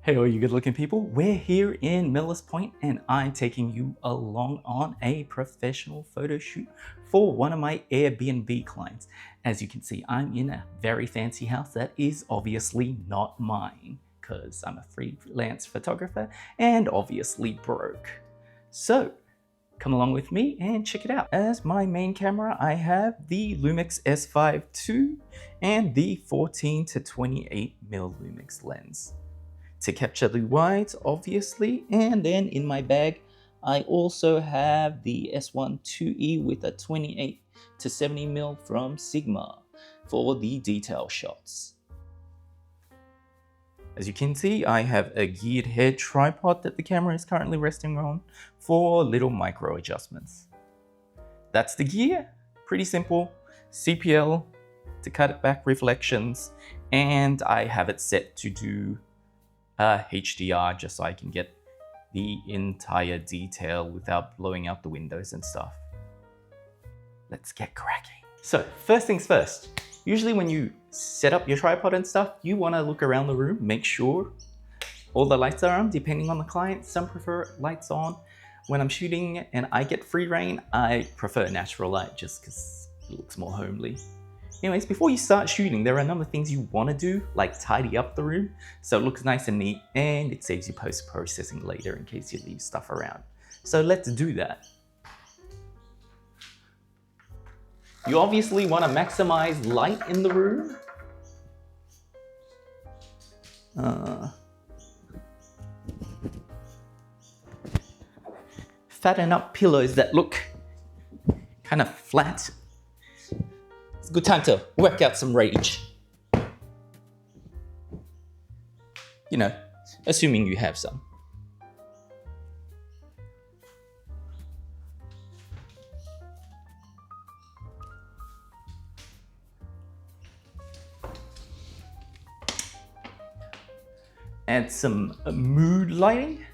Hey all you good looking people, we're here in Millers Point and I'm taking you along on a professional photo shoot for one of my Airbnb clients. As you can see, I'm in a very fancy house that is obviously not mine because I'm a freelance photographer and obviously broke. So come along with me and check it out. As my main camera, I have the Lumix S5II and the 14 to 28mm Lumix lens to capture the wides, obviously. And then in my bag, I also have the S1IIe with a 28 to 70mm from Sigma for the detail shots. As you can see, I have a geared head tripod that the camera is currently resting on for little micro adjustments. That's the gear, pretty simple. CPL to cut back reflections, and I have it set to do HDR just so I can get the entire detail without blowing out the windows and stuff. Let's get cracking. So first things first, usually when you set up your tripod and stuff, you want to look around the room, make sure all the lights are on, depending on the client. Some prefer lights on. When I'm shooting and I get free reign, I prefer natural light just because it looks more homely. Anyways, before you start shooting, there are a number of things you want to do, like tidy up the room so it looks nice and neat, and it saves you post-processing later in case you leave stuff around. So let's do that. You obviously want to maximize light in the room. Fatten up pillows that look kind of flat. It's a good time to work out some rage. You know, assuming you have some. Add some mood lighting.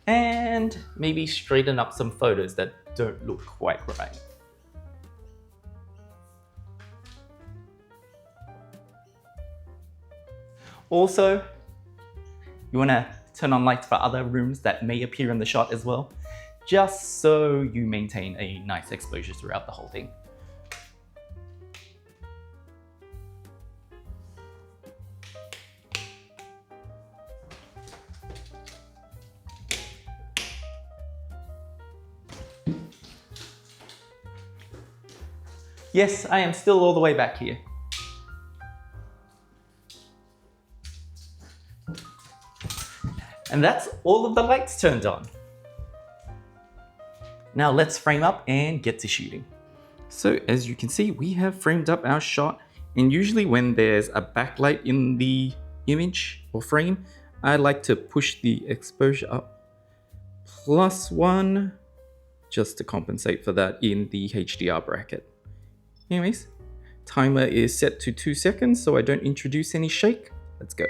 And maybe straighten up some photos that don't look quite right. Also, you want to turn on lights for other rooms that may appear in the shot as well, just so you maintain a nice exposure throughout the whole thing. Yes, I am still all the way back here. And that's all of the lights turned on. Now let's frame up and get to shooting. So as you can see, we have framed up our shot, and usually when there's a backlight in the image or frame, I like to push the exposure up +1 just to compensate for that in the HDR bracket. Anyways, timer is set to 2 seconds so I don't introduce any shake. Let's go.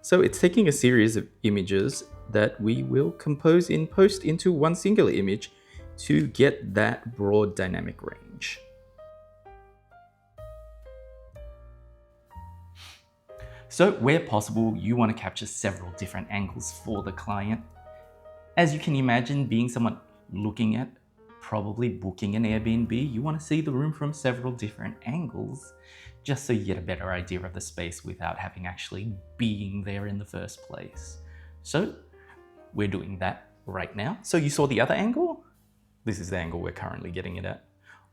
So it's taking a series of images that we will compose in post into one singular image to get that broad dynamic range. So where possible, you want to capture several different angles for the client. As you can imagine, being someone looking at probably booking an Airbnb, you want to see the room from several different angles, just so you get a better idea of the space without having actually being there in the first place. So we're doing that right now. So you saw the other angle? This is the angle we're currently getting it at.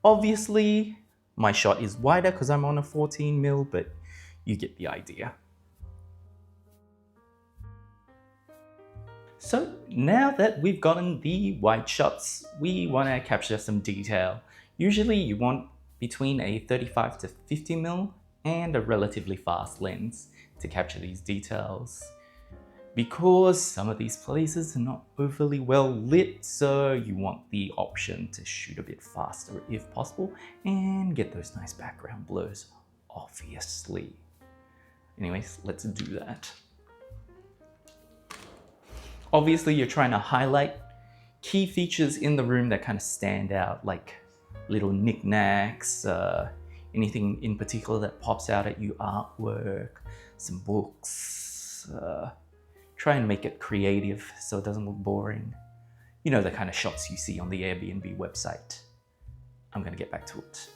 Obviously, my shot is wider because I'm on a 14mm, but you get the idea. So now that we've gotten the wide shots, we want to capture some detail. Usually you want between a 35 to 50mm and a relatively fast lens to capture these details, because some of these places are not overly well lit, so you want the option to shoot a bit faster if possible and get those nice background blurs, obviously. Anyways, let's do that. Obviously, you're trying to highlight key features in the room that kind of stand out, like little knickknacks, Anything in particular that pops out at you? Artwork, some books. Try and make it creative so it doesn't look boring. You know, the kind of shots you see on the Airbnb website. I'm gonna get back to it.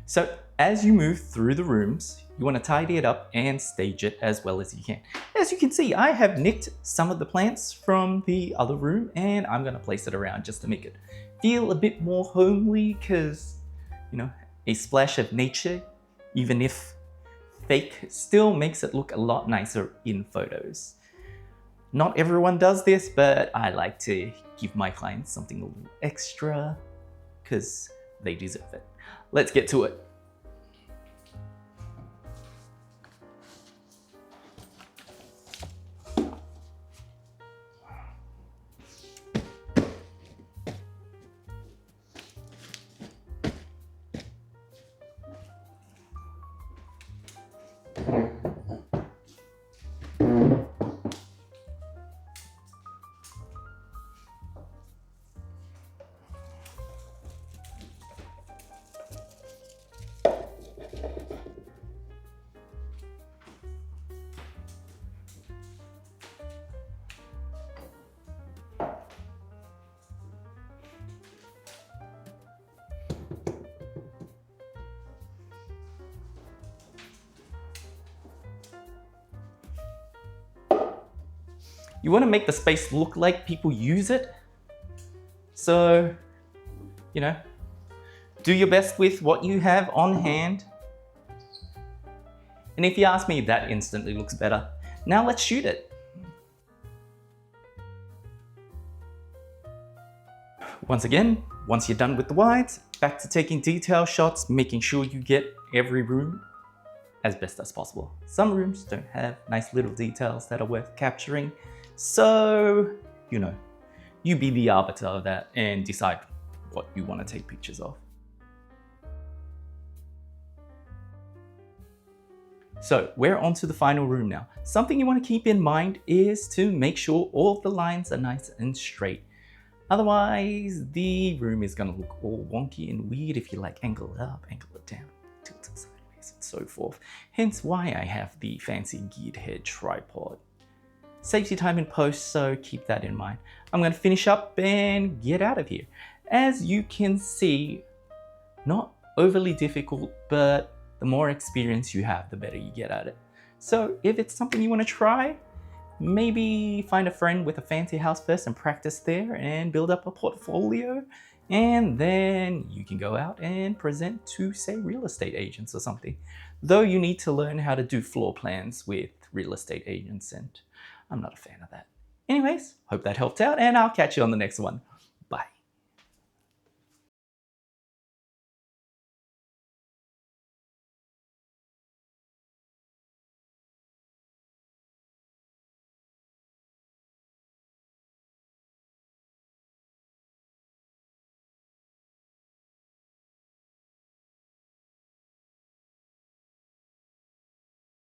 So as you move through the rooms, you want to tidy it up and stage it as well as you can. As you can see, I have nicked some of the plants from the other room and I'm going to place it around just to make it feel a bit more homely, because, you know, a splash of nature, even if fake, still makes it look a lot nicer in photos. Not everyone does this, but I like to give my clients something a little extra because they deserve it. Let's get to it. You want to make the space look like people use it. So, you know, do your best with what you have on hand. And if you ask me, that instantly looks better. Now let's shoot it. Once again, once you're done with the wides, back to taking detail shots, making sure you get every room as best as possible. Some rooms don't have nice little details that are worth capturing. So, you know, you be the arbiter of that and decide what you want to take pictures of. So we're on to the final room now. Something you want to keep in mind is to make sure all of the lines are nice and straight. Otherwise, the room is going to look all wonky and weird if you like angle it up, angle it down, tilt it sideways, and so forth. Hence why I have the fancy geared head tripod. Saves you time in post, so keep that in mind. I'm going to finish up and get out of here. As you can see, not overly difficult, but the more experience you have, the better you get at it. So if it's something you want to try, maybe find a friend with a fancy house first and practice there and build up a portfolio. And then you can go out and present to, say, real estate agents or something. Though you need to learn how to do floor plans with real estate agents, and I'm not a fan of that. Anyways, hope that helped out, and I'll catch you on the next one. Bye.